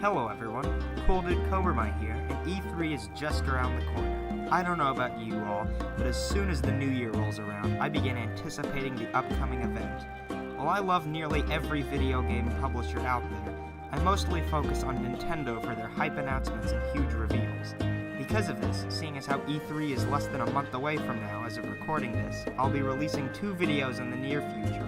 Hello everyone, Cool Dude Cobermite here, and E3 is just around the corner. I don't know about you all, but as soon as the new year rolls around, I begin anticipating the upcoming event. While I love nearly every video game publisher out there, I mostly focus on Nintendo for their hype announcements and huge reveals. Because of this, seeing as how E3 is less than a month away from now as of recording this, I'll be releasing 2 videos in the near future.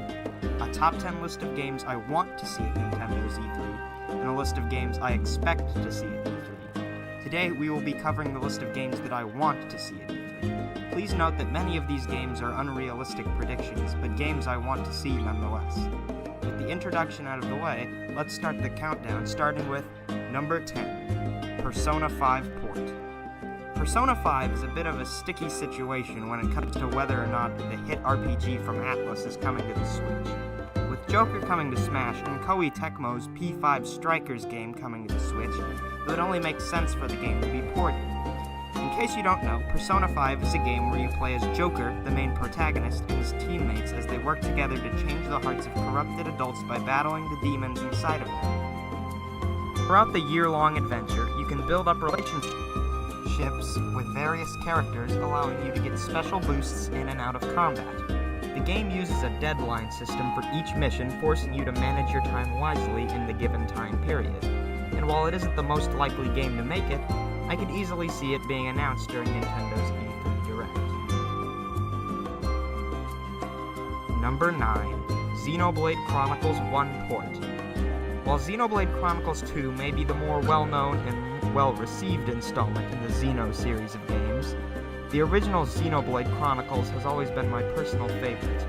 A top 10 list of games I want to see at Nintendo's E3, and a list of games I expect to see at E3. Today, we will be covering the list of games that I want to see at E3. Please note that many of these games are unrealistic predictions, but games I want to see nonetheless. With the introduction out of the way, let's start the countdown, starting with number 10, Persona 5 Port. Persona 5 is a bit of a sticky situation when it comes to whether or not the hit RPG from Atlus is coming to the Switch. With Joker coming to Smash and Koei Tecmo's P5 Strikers game coming to the Switch, it would only make sense for the game to be ported. In case you don't know, Persona 5 is a game where you play as Joker, the main protagonist, and his teammates as they work together to change the hearts of corrupted adults by battling the demons inside of them. Throughout the year-long adventure, you can build up relationships with various characters, allowing you to get special boosts in and out of combat. The game uses a deadline system for each mission, forcing you to manage your time wisely in the given time period. And while it isn't the most likely game to make it, I could easily see it being announced during Nintendo's E3 Direct. Number 9. Xenoblade Chronicles 1 Port. While Xenoblade Chronicles 2 may be the more well-known and well-received installment in the Xeno series of games, the original Xenoblade Chronicles has always been my personal favorite.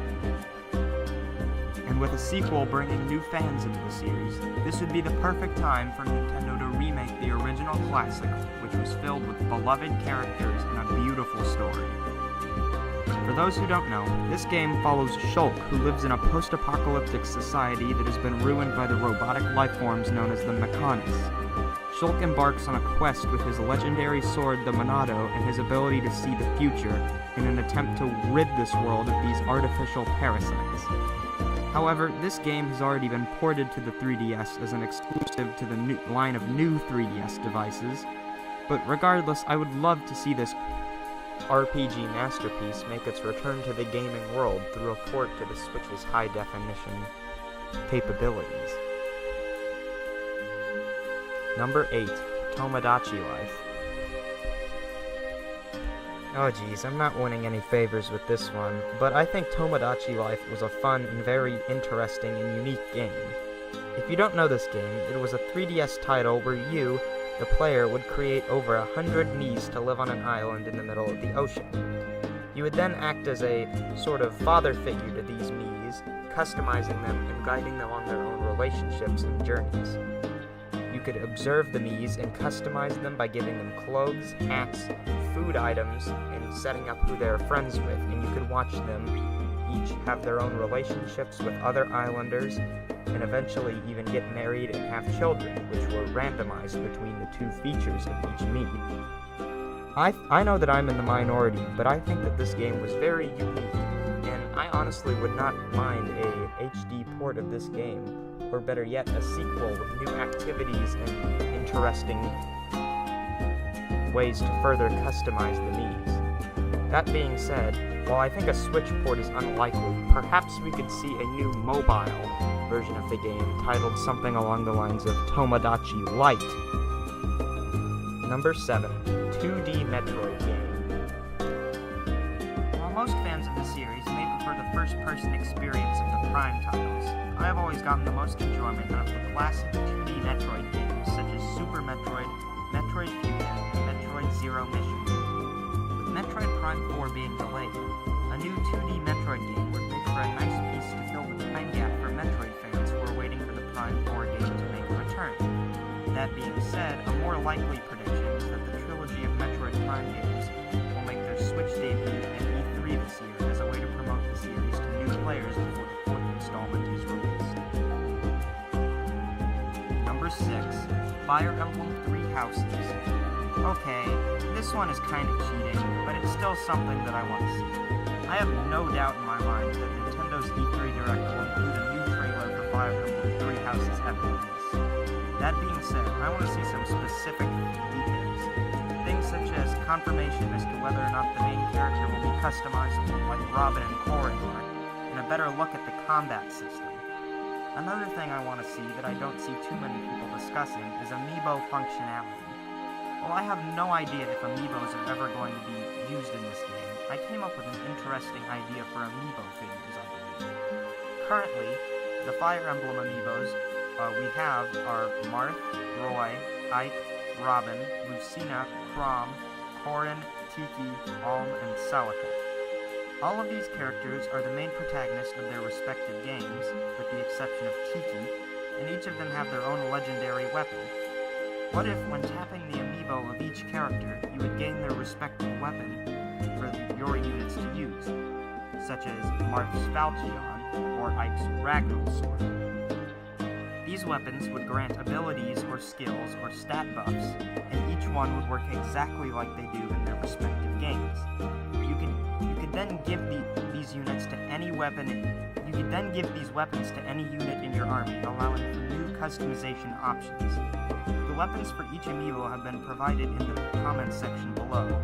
And with a sequel bringing new fans into the series, this would be the perfect time for Nintendo to remake the original classic, which was filled with beloved characters and a beautiful story. For those who don't know, this game follows Shulk, who lives in a post-apocalyptic society that has been ruined by the robotic lifeforms known as the Mechonis. Shulk embarks on a quest with his legendary sword, the Monado, and his ability to see the future in an attempt to rid this world of these artificial parasites. However, this game has already been ported to the 3DS as an exclusive to the line of new 3DS devices, but regardless, I would love to see this RPG masterpiece make its return to the gaming world through a port to the Switch's high-definition capabilities. Number 8. Tomodachi Life. Oh geez, I'm not winning any favors with this one, but I think Tomodachi Life was a fun and very interesting and unique game. If you don't know this game, it was a 3DS title where you, the player, would create over 100 Miis to live on an island in the middle of the ocean. You would then act as a sort of father figure to these Miis, customizing them and guiding them on their own relationships and journeys. You could observe the Miis and customize them by giving them clothes, hats, food items, and setting up who they're friends with, and you could watch them each have their own relationships with other islanders, and eventually even get married and have children, which were randomized between the 2 features of each Mii. I know that I'm in the minority, but I think that this game was very unique, and I honestly would not mind a HD port of this game, or better yet, a sequel with new activities and interesting ways to further customize the Miis. That being said, while I think a Switch port is unlikely, perhaps we could see a new mobile version of the game titled something along the lines of Tomodachi Light. Number 7. 2D Metroid game. While most fans of the series may prefer the first-person experience of the Prime titles, I have always gotten the most enjoyment out of the classic 2D Metroid games such as Super Metroid, Metroid Fusion, and Metroid Zero Mission. With Metroid Prime 4 being delayed, a new 2D Metroid game would make for a nice piece to fill the time gap for Metroid fans who are waiting for the Prime 4 game to make a return. That being said, a more likely prediction is that the trilogy of Metroid Prime games will make their Switch debut at E3 this year as a way to promote the series to new players before the 4th installment is released. Number 6. Fire Emblem 3 Houses. Okay, this one is kind of cheating, but it's still something that I want to see. I have no doubt in my mind that Nintendo's E3 Direct will include a new trailer for Fire Emblem 3 Houses at release. That being said, I want to see some specific details. Things such as confirmation as to whether or not the main character will be customizable, like Robin and Corrin are, and a better look at the combat system. Another thing I want to see that I don't see too many people discussing is amiibo functionality. While I have no idea if amiibos are ever going to be used in this game, I came up with an interesting idea for amiibo figures, I believe. Currently, the Fire Emblem amiibos we have are Marth, Roy, Ike, Robin, Lucina, Chrom, Corrin, Tiki, Alm, and Celica. All of these characters are the main protagonists of their respective games, with the exception of Tiki, and each of them have their own legendary weapon. What if, when tapping the amiibo of each character, you would gain their respective weapon for your units to use, such as Marth's Falchion or Ike's Ragnarok Sword? These weapons would grant abilities or skills or stat buffs, and each one would work exactly like they do in their respective games. You could then give these units to any weapon. You could then give these weapons to any unit in your army, allowing for new customization options. The weapons for each amiibo have been provided in the comments section below.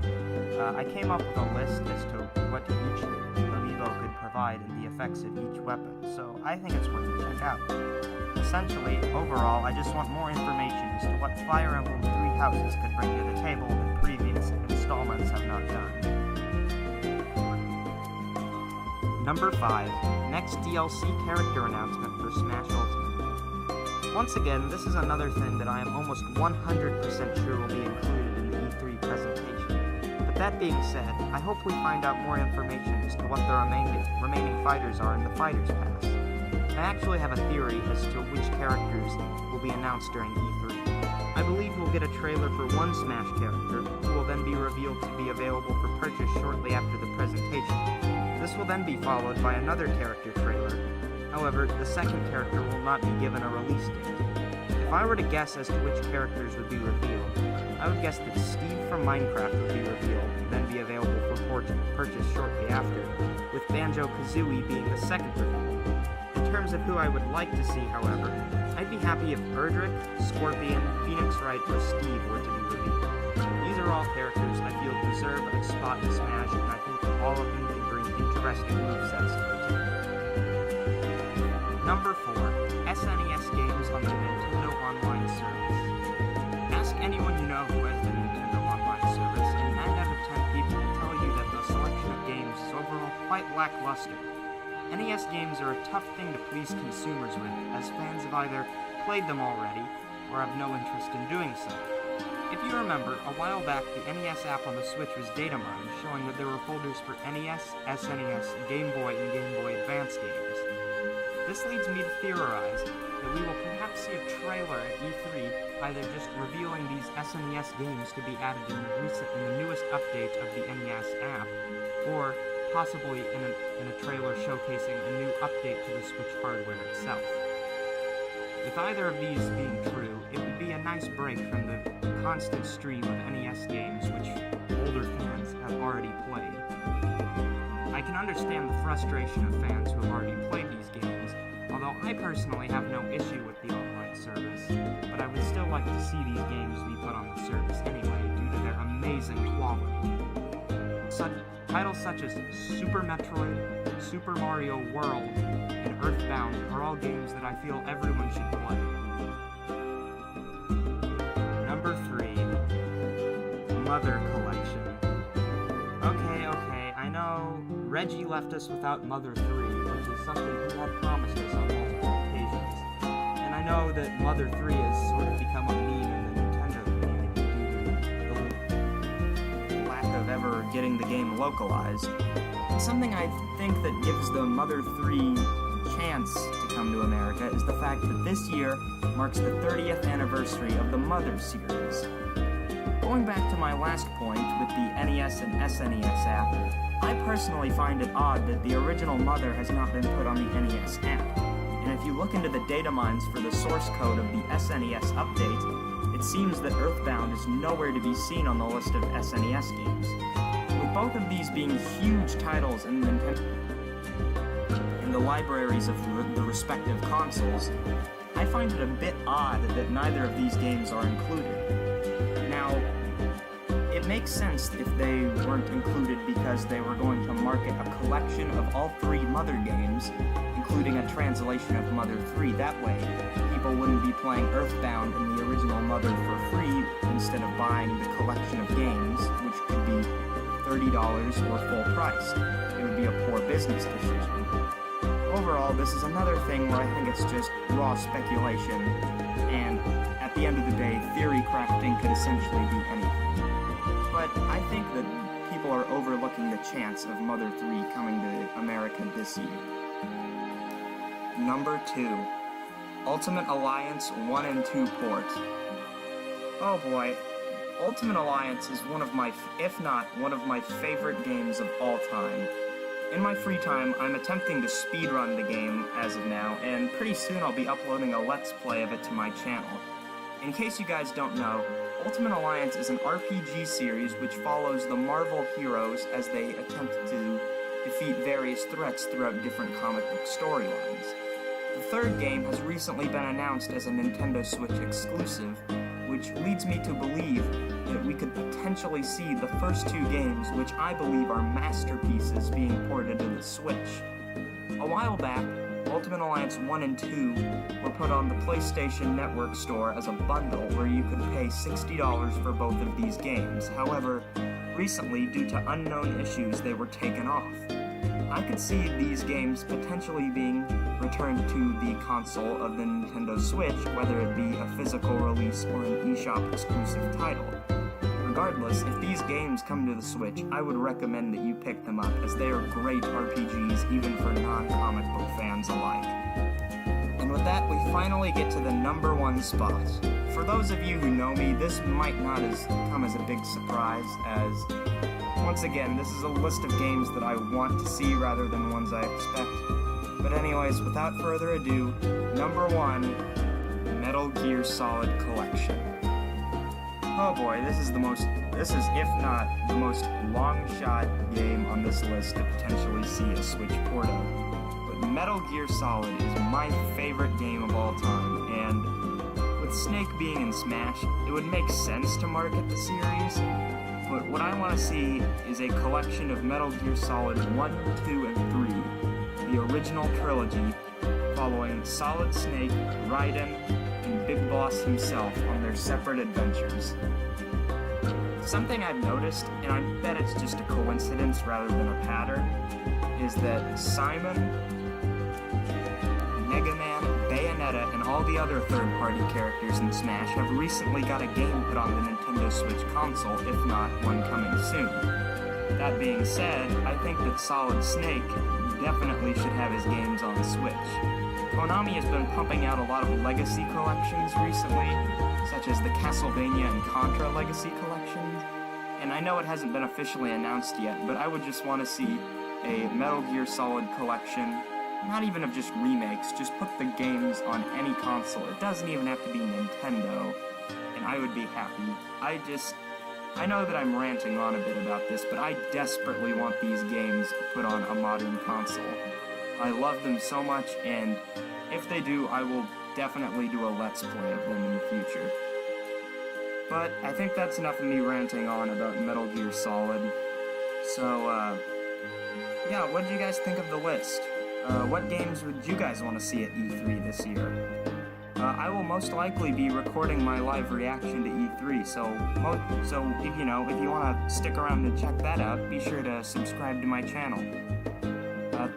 I came up with a list as to what each amiibo could provide and the effects of each weapon, so I think it's worth a check out. Essentially, overall, I just want more information as to what Fire Emblem Three Houses could bring to the table that previous installments have not done. Number 5. Next DLC character announcement for Smash Ultimate. Once again, this is another thing that I am almost 100% sure will be included in the E3 presentation. But that being said, I hope we find out more information as to what the remaining fighters are in the Fighters Pass. I actually have a theory as to which characters will be announced during E3. I believe we'll get a trailer for one Smash character, who will then be revealed to be available for purchase shortly after the presentation. This will then be followed by another character trailer. However, the second character will not be given a release date. If I were to guess as to which characters would be revealed, I would guess that Steve from Minecraft would be revealed and then be available for purchase shortly after, with Banjo-Kazooie being the second reveal. In terms of who I would like to see, however, I'd be happy if Erdrick, Scorpion, Phoenix Wright, or Steve were to be revealed. These are all characters I feel deserve a spot in Smash, and I think all of them can bring interesting movesets to the table. Number 4. SNES games on the Nintendo Online Service. Ask anyone you know who has the Nintendo Online Service, and 9 out of 10 people will tell you that the selection of games is overall quite lackluster. NES games are a tough thing to please consumers with, as fans have either played them already, or have no interest in doing so. If you remember, a while back the NES app on the Switch was data mined, showing that there were folders for NES, SNES, Game Boy, and Game Boy Advance games. This leads me to theorize that we will perhaps see a trailer at E3 either just revealing these SNES games to be added in the newest update of the NES app, or possibly in a trailer showcasing a new update to the Switch hardware itself. With either of these being true, it would be a nice break from the constant stream of NES games which older fans have already played. I can understand the frustration of fans who have already played these games, although I personally have no issue with the online service, but I would still like to see these games be put on the service anyway due to their amazing quality. Titles such as Super Metroid, Super Mario World, and Earthbound are all games that I feel everyone should play. Number 3. Mother Collection. Okay, I know Reggie left us without Mother 3, which is something he had promised us on multiple occasions. And I know that Mother 3 has sort of become a meme in the Nintendo community due to the lack of ever getting the game localized. Something I think that gives the Mother 3 chance to come to America is the fact that this year marks the 30th anniversary of the Mother series. Going back to my last point with the NES and SNES app, I personally find it odd that the original Mother has not been put on the NES app. And if you look into the data mines for the source code of the SNES update, it seems that Earthbound is nowhere to be seen on the list of SNES games. With both of these being huge titles in the libraries of the respective consoles, I find it a bit odd that neither of these games are included. Now, it makes sense if they weren't included because they were going to market a collection of all three Mother games, including a translation of Mother 3. That way, people wouldn't be playing Earthbound and the original Mother for free instead of buying the collection of games, which could be $30 or full price. It would be a poor business decision. Overall, this is another thing where I think it's just raw speculation, and at the end of the day, theory crafting could essentially be anything. But I think that people are overlooking the chance of Mother 3 coming to America this year. Number 2. Ultimate Alliance 1 and 2 port. Oh boy, Ultimate Alliance is one of my, if not one of my favorite games of all time. In my free time, I'm attempting to speedrun the game as of now, and pretty soon I'll be uploading a Let's Play of it to my channel. In case you guys don't know, Ultimate Alliance is an RPG series which follows the Marvel heroes as they attempt to defeat various threats throughout different comic book storylines. The third game has recently been announced as a Nintendo Switch exclusive, which leads me to believe that we could potentially see the first two games, which I believe are masterpieces, being ported to the Switch. A while back, Ultimate Alliance 1 and 2 were put on the PlayStation Network store as a bundle where you could pay $60 for both of these games. However, recently, due to unknown issues, they were taken off. I could see these games potentially being returned to the console of the Nintendo Switch, whether it be a physical release or an eShop exclusive title. Regardless, if these games come to the Switch, I would recommend that you pick them up, as they are great RPGs even for non-comic book fans alike. And with that, we finally get to the number 1 spot. For those of you who know me, this might not come as a big surprise, as once again, this is a list of games that I want to see rather than ones I expect. But anyways, without further ado, number 1, Metal Gear Solid Collection. Oh boy, this is if not the most long-shot game on this list to potentially see a Switch port of. But Metal Gear Solid is my favorite game of all time, and with Snake being in Smash, it would make sense to market the series, but what I want to see is a collection of Metal Gear Solid 1, 2, and 3, the original trilogy, following Solid Snake, Raiden, and Big Boss himself on their separate adventures. Something I've noticed, and I bet it's just a coincidence rather than a pattern, is that Simon, Mega Man, Bayonetta, and all the other third-party characters in Smash have recently got a game put on the Nintendo Switch console, if not one coming soon. That being said, I think that Solid Snake definitely should have his games on Switch. Konami has been pumping out a lot of legacy collections recently, such as the Castlevania and Contra legacy collections, and I know it hasn't been officially announced yet, but I would just want to see a Metal Gear Solid collection, not even of just remakes, just put the games on any console. It doesn't even have to be Nintendo, and I would be happy. I know that I'm ranting on a bit about this, but I desperately want these games put on a modern console. I love them so much, and if they do, I will definitely do a Let's Play of them in the future. But I think that's enough of me ranting on about Metal Gear Solid. So, yeah, what did you guys think of the list? What games would you guys want to see at E3 this year? I will most likely be recording my live reaction to E3, so if you want to stick around and check that out, be sure to subscribe to my channel.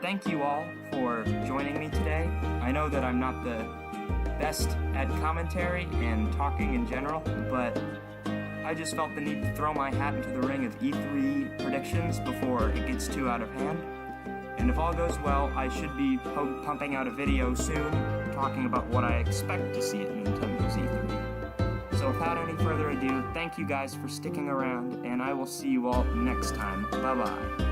Thank you all for joining me today. I know that I'm not the best at commentary and talking in general, but I just felt the need to throw my hat into the ring of E3 predictions before it gets too out of hand. And if all goes well, I should be pumping out a video soon talking about what I expect to see at Nintendo's E3. So without any further ado, thank you guys for sticking around, and I will see you all next time. Bye-bye.